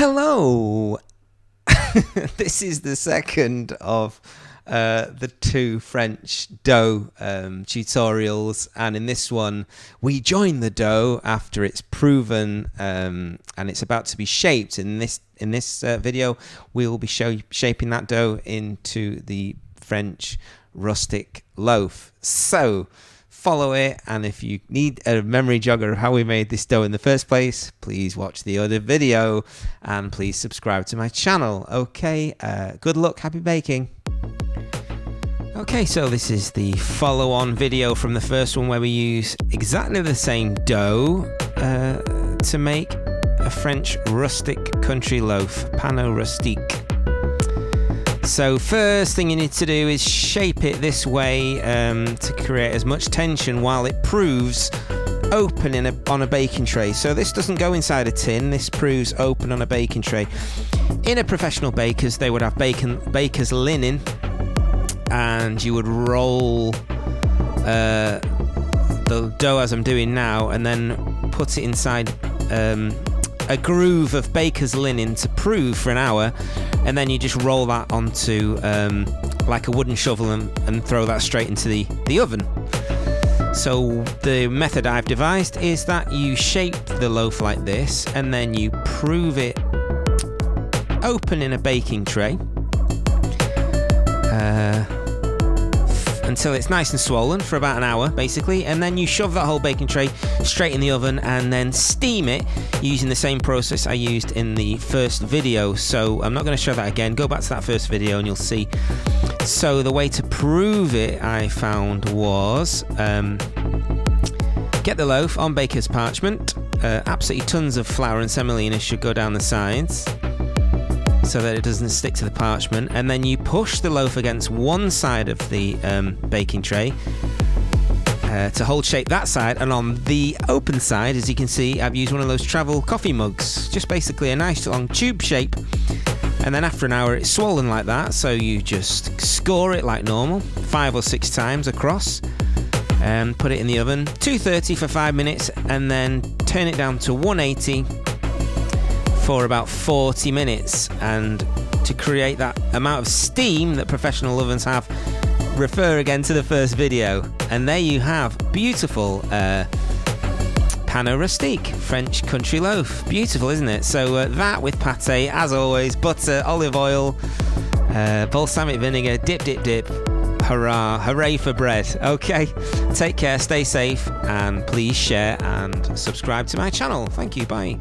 Hello! This is the second of the two French dough tutorials, and in this one we join the dough after it's proven and it's about to be shaped. In this video we will be shaping that dough into the French Rustic Loaf. So follow it, and if you need a memory jogger of how we made this dough in the first place, please watch the other video and please subscribe to my channel. Okay, good luck, happy baking. Okay, so this is the follow-on video from the first one where we use exactly the same dough to make a French rustic country loaf, pain rustique. So first thing you need to do is shape it this way to create as much tension while it proves open on a baking tray. So this doesn't go inside a tin, this proves open on a baking tray. In a professional baker's, they would have baker's linen, and you would roll the dough as I'm doing now and then put it inside a groove of baker's linen to prove for an hour, and then you just roll that onto like a wooden shovel and throw that straight into the oven. So the method I've devised is that you shape the loaf like this and then you prove it open in a baking tray until it's nice and swollen for about an hour basically, and then you shove that whole baking tray straight in the oven and then steam it using the same process I used in the first video. So I'm not going to show that again, go back to that first video and you'll see. So the way to prove it I found was get the loaf on baker's parchment, absolutely tons of flour and semolina should go down the sides so that it doesn't stick to the parchment, and then you push the loaf against one side of the baking tray to hold shape that side, and on the open side, as you can see, I've used one of those travel coffee mugs, just basically a nice long tube shape, and then after an hour it's swollen like that, so you just score it like normal 5 or 6 times across and put it in the oven 230 for 5 minutes, and then turn it down to 180 for about 40 minutes, and to create that amount of steam that professional ovens have, refer again to the first video. And there you have beautiful pain rustique French country loaf. Beautiful, isn't it? So that with pate, as always, butter, olive oil, balsamic vinegar, dip dip dip. Hurrah, hooray for bread. Okay, take care, stay safe, and please share and subscribe to my channel. Thank you, bye.